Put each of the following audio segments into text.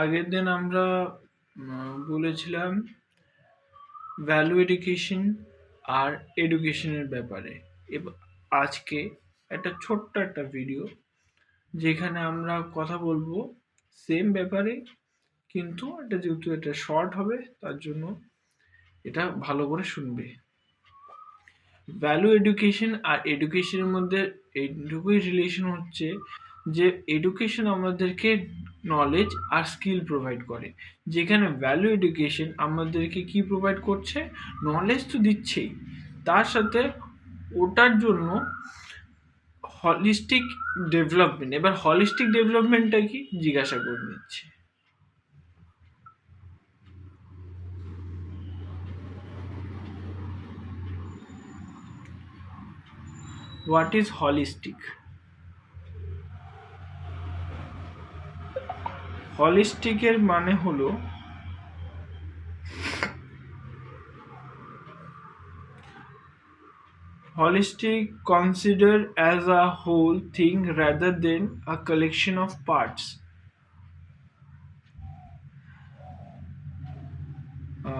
আগের দিন আমরা বলেছিলাম ভ্যালু এডুকেশন আর এডুকেশনের ব্যাপারে। এবার আজকে ছোট্ট একটা ভিডিও যেখানে আমরা কথা বলবো সেম ব্যাপারে, কিন্তু যেহেতু এটা শর্ট হবে তার জন্য এটা ভালো করে শুনবে। ভ্যালু এডুকেশন আর এডুকেশনের মধ্যে এইটুকুই রিলেশন হচ্ছে যে এডুকেশন আমাদেরকে নলেজ আর স্কিল প্রোভাইড করে, যেখানে ভ্যালু এডুকেশন আমাদেরকে কি প্রোভাইড করছে? নলেজ তো দিচ্ছেই, তার সাথে ওটার জন্য হলিস্টিক ডেভেলপমেন্ট। এবার হলিস্টিক ডেভেলপমেন্টটা কি জিজ্ঞাসা করে নিচ্ছে। What is holistic? হলিস্টিকের মানে হলো holistic considered as a whole thing rather than a collection of parts.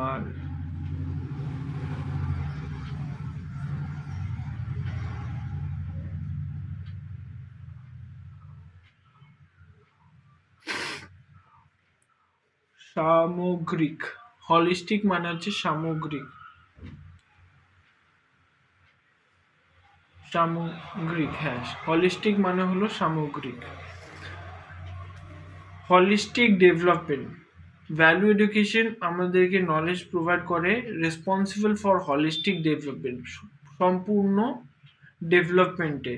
আর সামগ্রিক, হলিস্টিক মানে হচ্ছে সামগ্রিক। হ্যাঁ, হলিস্টিক মানে হলো সামগ্রিক। হলিস্টিক ডেভেলপমেন্ট, ভ্যালু এডুকেশন আমাদেরকে নলেজ প্রোভাইড করে, রেসপন্সিবল ফর হলিস্টিক ডেভেলপমেন্ট, সম্পূর্ণ ডেভেলপমেন্টে।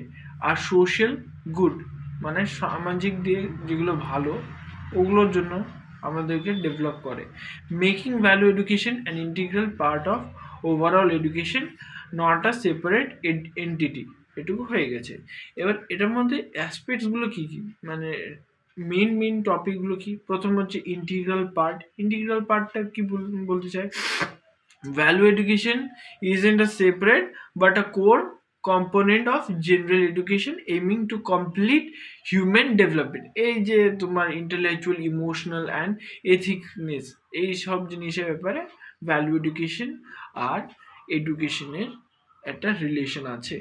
আর সোশ্যাল গুড মানে সামাজিক দিয়ে যেগুলো ভালো ওগুলোর জন্য আমাদেরকে ডেভেলপ করে। Making value education an integral part of overall education, not a separate entity. এটুকু হয়ে গেছে। এবার এটার মধ্যে অ্যাসপেক্টসগুলো কী কী, মানে মেন টপিকগুলো কি? প্রথম হচ্ছে ইন্টিগ্রাল পার্ট। ইন্টিগ্রাল পার্টটা কি বলতে চাই? Value education isn't a separate but a core component of general education aiming to complete human development. এই যে তোমার ইন্টেলেকচুয়াল, ইমোশনাল অ্যান্ড এথিকনেস, এই সব জিনিসের ব্যাপারে ভ্যালু এডুকেশন আর এডুকেশনের একটা রিলেশন আছে।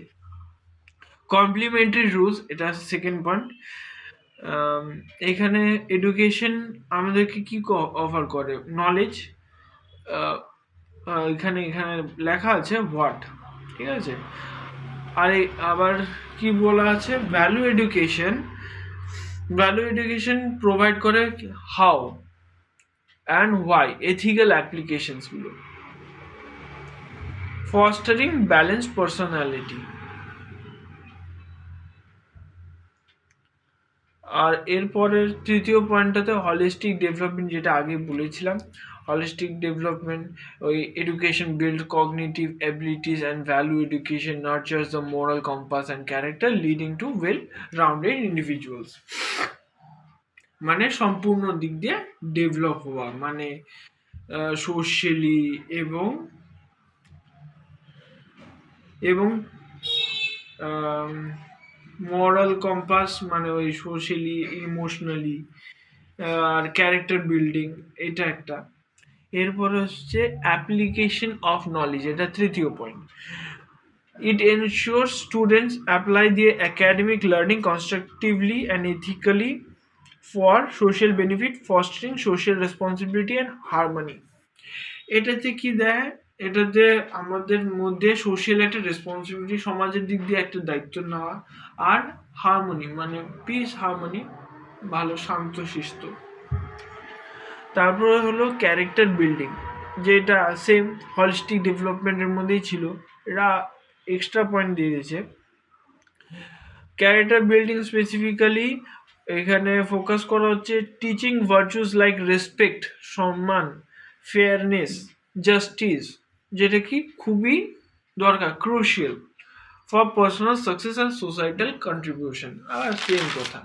কমপ্লিমেন্টারি রুলস, এটা সেকেন্ড পয়েন্ট। এখানে এডুকেশন আমাদেরকে কি অফার করে? নলেজ। এখানে লেখা আছে হোয়াট, ঠিক আছে। আর আবার কি বলা আছে? ভ্যালু এডুকেশন প্রোভাইড করে হাউ অ্যান্ড হোয়াই, এথিক্যাল অ্যাপ্লিকেশনসগুলো। Fostering balance personality. আর এরপরের তৃতীয় পয়েন্টটাতে হলিস্টিক ডেভেলপমেন্ট, যেটা আগে বলেছিলাম। হলিস্টিক ডেভেলপমেন্ট, ওই education build cognitive abilities and value education nurtures the moral compass and character leading to well rounded individuals. মানে সম্পূর্ণ দিক দিয়ে ডেভেলপ হওয়া, মানে সোশ্যালি এবং মোরাল কম্পাস, মানে ওই সোশ্যালি, ইমোশনালি আর ক্যারেক্টার বিল্ডিং, এটা একটা। এরপরে হচ্ছে অ্যাপ্লিকেশন অফ নলেজ, এটা তৃতীয় point. It ensures students apply their academic learning constructively and ethically for social benefit, fostering social responsibility and harmony. এটাতে কি দেয়? এটাতে আমাদের মধ্যে সোশ্যাল একটা রেসপন্সিবিলিটি, সমাজের দিক দিয়ে একটা দায়িত্ব নেওয়া, আর হারমোনি মানে পিস, হারমোনি, ভালো শান্ত শিষ্ট। তারপরে হলো ক্যারেক্টার বিল্ডিং, যেটা সেম হলিস্টিক ডেভেলপমেন্টের মধ্যেই ছিল, এরা এক্সট্রা পয়েন্ট দিয়ে দিয়েছে। ক্যারেক্টার বিল্ডিং স্পেসিফিক্যালি এখানে ফোকাস করা হচ্ছে টিচিং ভার্চুস লাইক রেসপেক্ট, সম্মান, ফেয়ারনেস, জাস্টিস, যেটা কি খুবই দরকার, crucial for personal success and societal contribution. আর সেম কথা।